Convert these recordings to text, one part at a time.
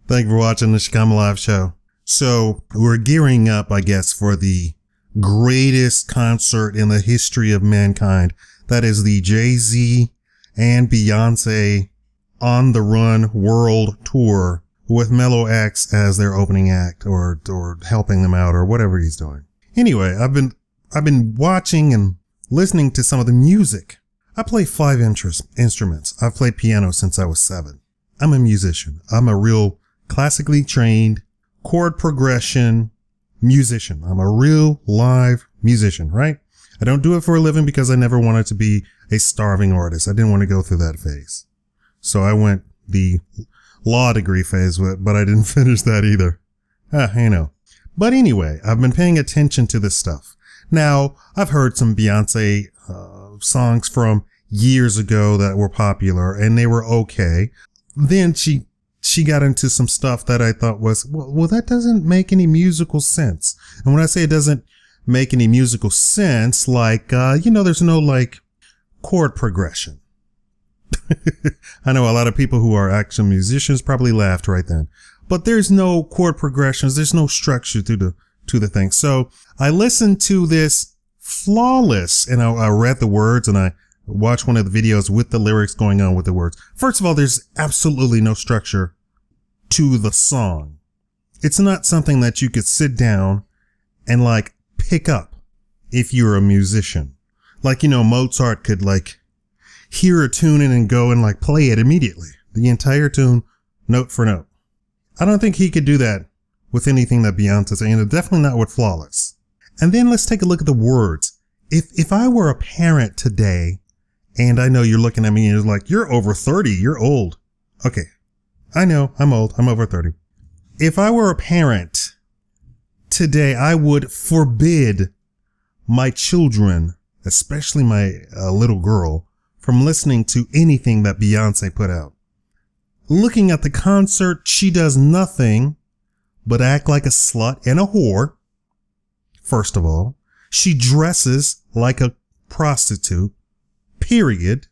Thank you for watching the Shikama Live show. So we're gearing up, I guess, for the greatest concert in the history of mankind. That is the Jay-Z and Beyonce On the Run World Tour with Mellow X as their opening act or helping them out or whatever he's doing. Anyway, I've been watching and listening to some of the music. I play 5 instruments. I've played piano since I was 7. I'm a musician. I'm a real classically trained chord progression musician. I'm a real live musician, right? I don't do it for a living because I never wanted to be a starving artist. I didn't want to go through that phase. So I went the law degree phase, but I didn't finish that either. You know. But anyway, I've been paying attention to this stuff. Now, I've heard some Beyonce songs from years ago that were popular and they were okay. Then she got into some stuff that I thought was, well, that doesn't make any musical sense. And when I say it doesn't make any musical sense, like, there's no like chord progression. I know a lot of people who are actual musicians probably laughed right then, but there's no chord progressions. There's no structure to the thing. So I listened to this Flawless and I read the words and I watched one of the videos with the lyrics going on with the words. First of all, there's absolutely no structure to the song. It's not something that you could sit down and like pick up if you're a musician. Like, Mozart could like hear a tune and go and like play it immediately. The entire tune, note for note. I don't think he could do that with anything that Beyonce's saying, and definitely not with Flawless. And then let's take a look at the words. If I were a parent today, and I know you're looking at me and you're like, you're over 30, you're old. Okay. I know, I'm old, I'm over 30. If I were a parent today, I would forbid my children, especially my little girl, from listening to anything that Beyonce put out. Looking at the concert, she does nothing but act like a slut and a whore. First of all, she dresses like a prostitute, period.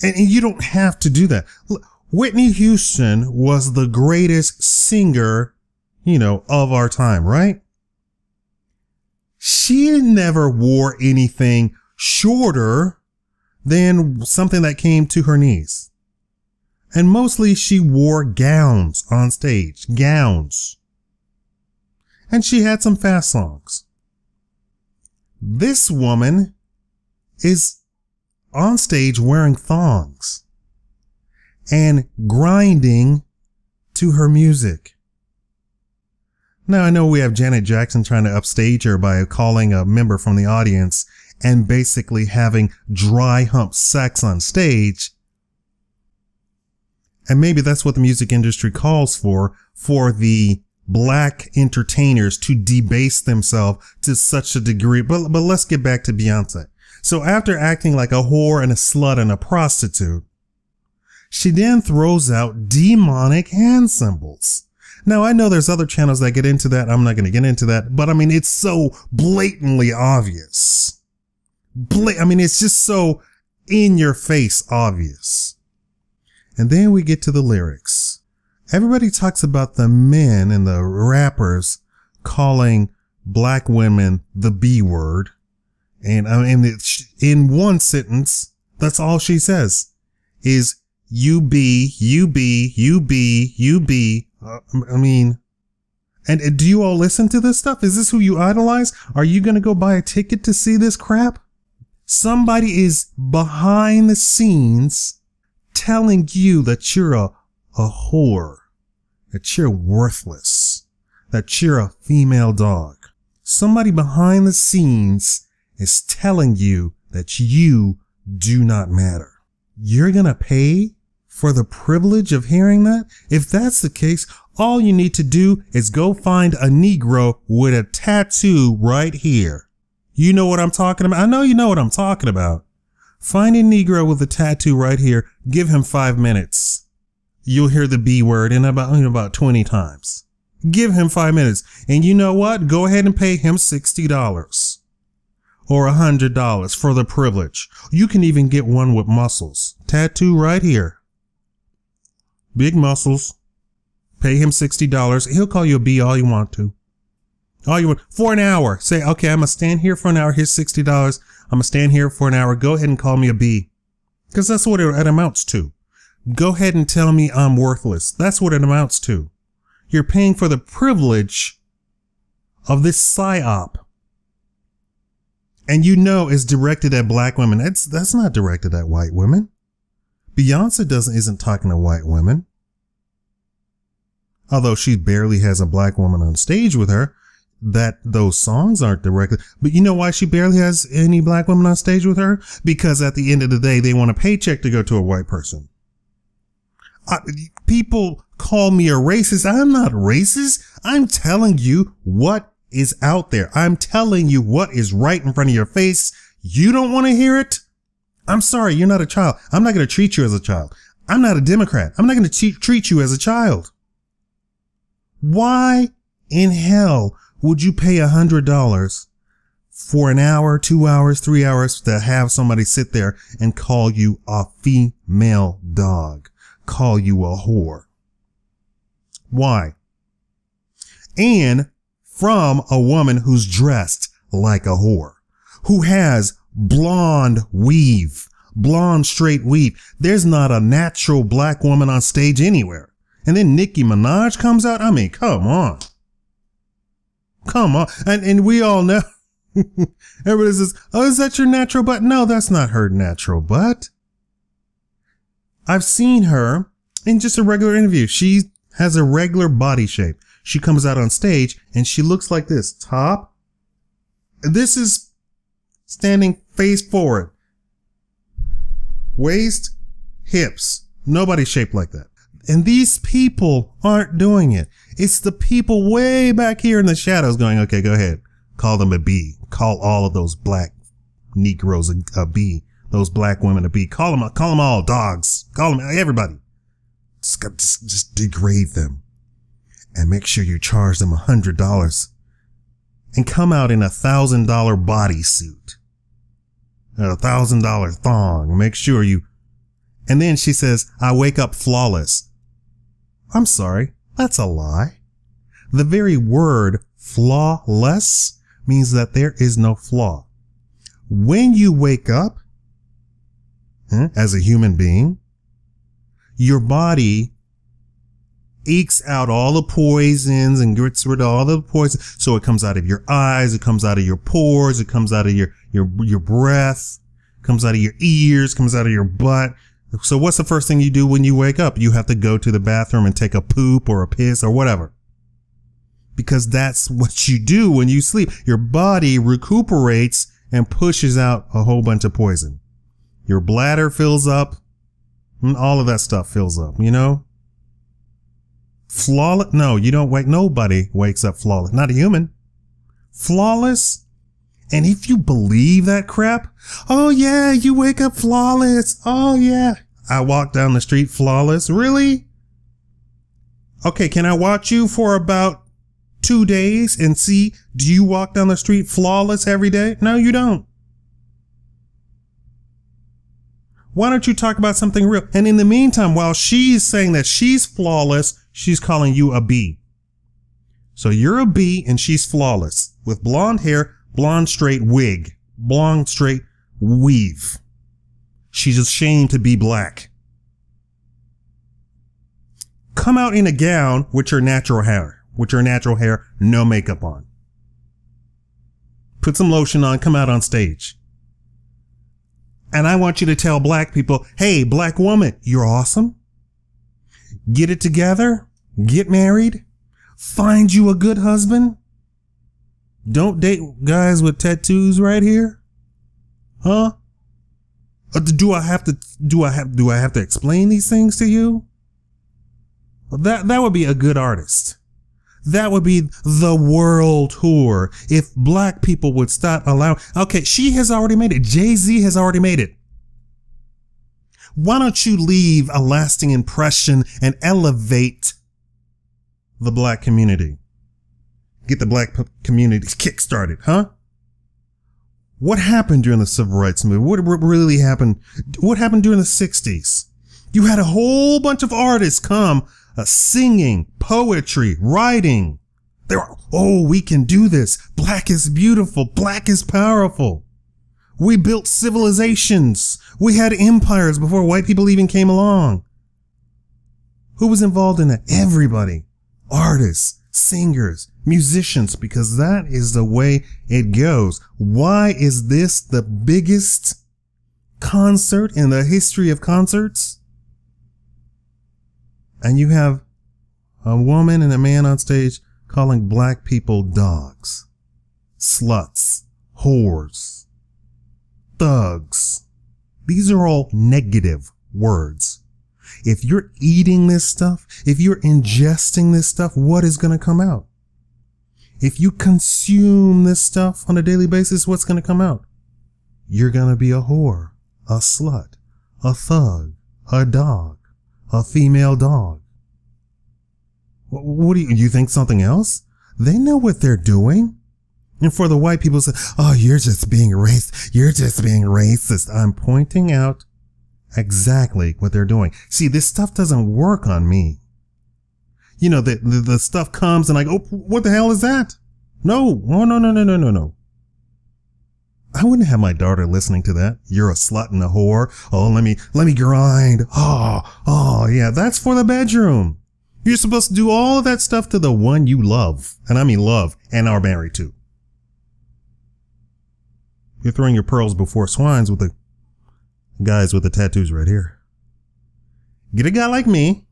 And you don't have to do that. Whitney Houston was the greatest singer, of our time, right? She never wore anything shorter than something that came to her knees. And mostly she wore gowns on stage, gowns. And she had some fast songs. This woman is on stage wearing thongs and grinding to her music. Now, I know we have Janet Jackson trying to upstage her by calling a member from the audience and basically having dry hump sex on stage. And maybe that's what the music industry calls for the black entertainers to debase themselves to such a degree. But let's get back to Beyonce. So after acting like a whore and a slut and a prostitute, she then throws out demonic hand symbols. Now, I know there's other channels that get into that. I'm not going to get into that, but I mean, it's so blatantly obvious. It's just so in your face obvious. And then we get to the lyrics. Everybody talks about the men and the rappers calling black women the B word. And in one sentence, that's all she says is you be. And do you all listen to this stuff? Is this who you idolize? Are you going to go buy a ticket to see this crap? Somebody is behind the scenes telling you that you're a whore, that you're worthless, that you're a female dog. Somebody behind the scenes is telling you that you do not matter. You're going to pay for the privilege of hearing that? If that's the case, all you need to do is go find a Negro with a tattoo right here. You know what I'm talking about? I know you know what I'm talking about. Find a Negro with a tattoo right here. Give him 5 minutes. You'll hear the B word in about 20 times. Give him 5 minutes. And you know what? Go ahead and pay him $60 or $100 for the privilege. You can even get one with muscles. Tattoo right here. Big muscles. Pay him $60. He'll call you a B all you want to. All you want for an hour. Say, okay, I'm going to stand here for an hour. Here's $60. I'm going to stand here for an hour. Go ahead and call me a B. Because that's what it amounts to. Go ahead and tell me I'm worthless. That's what it amounts to. You're paying for the privilege of this psyop. And you know it's directed at black women. That's not directed at white women. Beyonce isn't talking to white women. Although she barely has a black woman on stage with her, those songs aren't directed. But you know why she barely has any black women on stage with her? Because at the end of the day, they want a paycheck to go to a white person. People call me a racist. I'm not racist. I'm telling you what is out there. I'm telling you what is right in front of your face. You don't want to hear it? I'm sorry, you're not a child. I'm not going to treat you as a child. I'm not a Democrat. I'm not going to treat you as a child. Why in hell would you pay $100 for an hour, 2 hours, 3 hours to have somebody sit there and call you a female dog, call you a whore? Why? And from a woman who's dressed like a whore, who has blonde straight weave. There's not a natural black woman on stage anywhere. And then Nicki Minaj comes out. I mean, come on. Come on. And we all know. Everybody says, oh, is that your natural butt? No, that's not her natural butt. I've seen her in just a regular interview. She has a regular body shape. She comes out on stage and she looks like this. Top. This is standing face forward. Waist, hips. Nobody's shaped like that. And these people aren't doing it. It's the people way back here in the shadows going, okay, go ahead. Call them a B. Call all of those black Negroes a B. Those black women a B. Call them all dogs. Call them everybody. Just degrade them. And make sure you charge them $100. And come out in $1,000 bodysuit. $1,000 thong. Make sure you. And then she says, I wake up flawless. I'm sorry, that's a lie. The very word flawless means that there is no flaw. When you wake up as a human being, your body ekes out all the poisons and gets rid of all the poison. So it comes out of your eyes, it comes out of your pores, it comes out of your breath, comes out of your ears, comes out of your butt. So what's the first thing you do when you wake up? You have to go to the bathroom and take a poop or a piss or whatever. Because that's what you do when you sleep. Your body recuperates and pushes out a whole bunch of poison. Your bladder fills up. And all of that stuff fills up, you know? Flawless? No, you don't wake. Nobody wakes up flawless. Not a human. Flawless? And if you believe that crap, oh yeah, you wake up flawless. Oh yeah. I walk down the street flawless. Really? Okay, can I watch you for about 2 days and see, do you walk down the street flawless every day? No, you don't. Why don't you talk about something real? And in the meantime, while she's saying that she's flawless, she's calling you a B. So you're a B and she's flawless with blonde hair, blonde straight wig, blonde straight weave. She's ashamed to be black. Come out in a gown with your natural hair, no makeup on. Put some lotion on, come out on stage. And I want you to tell black people, hey, black woman, you're awesome. Get it together, get married, find you a good husband. Don't date guys with tattoos right here. Huh? Do I have to explain these things to you? That would be a good artist. That would be the world tour if black people would stop allowing. Okay, she has already made it. Jay-Z has already made it. Why don't you leave a lasting impression and elevate the black community? Get the black community kick-started, huh? What happened during the civil rights movement? What really happened? What happened during the 60s? You had a whole bunch of artists come, singing, poetry, writing. They were, oh, we can do this. Black is beautiful. Black is powerful. We built civilizations. We had empires before white people even came along. Who was involved in that? Everybody. Artists, singers, musicians, because that is the way it goes. Why is this the biggest concert in the history of concerts? And you have a woman and a man on stage calling black people dogs, sluts, whores, thugs. These are all negative words. If you're eating this stuff, if you're ingesting this stuff, what is going to come out? If you consume this stuff on a daily basis, what's going to come out? You're going to be a whore, a slut, a thug, a dog, a female dog. What do you think something else? They know what they're doing. And for the white people to say, oh, you're just being racist. You're just being racist. I'm pointing out exactly what they're doing. See, this stuff doesn't work on me. You know, the stuff comes and I go, oh, what the hell is that? No. Oh, no. I wouldn't have my daughter listening to that. You're a slut and a whore. Oh, let me grind. Oh, yeah, that's for the bedroom. You're supposed to do all of that stuff to the one you love. And I mean love and are married to. You're throwing your pearls before swines with the guys with the tattoos right here. Get a guy like me.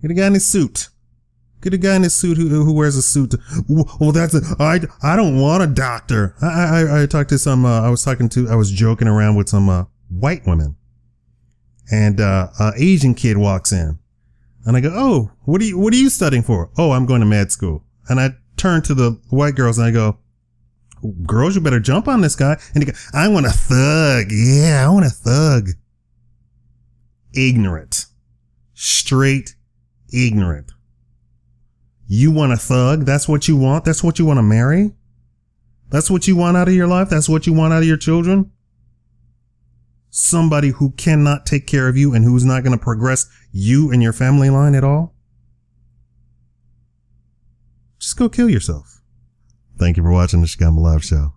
Get a guy in his suit. Get a guy in his suit who wears a suit. Well, I don't want a doctor. I talked to some, I was joking around with some, white women. And, an Asian kid walks in. And I go, oh, what are you studying for? Oh, I'm going to med school. And I turn to the white girls and I go, girls, you better jump on this guy. And he goes, I want a thug. Yeah, I want a thug. Ignorant. Straight ignorant. You want a thug? That's what you want? That's what you want to marry? That's what you want out of your life? That's what you want out of your children? Somebody who cannot take care of you and who's not going to progress you and your family line at all? Just go kill yourself. Thank you for watching the Shikama Live Show.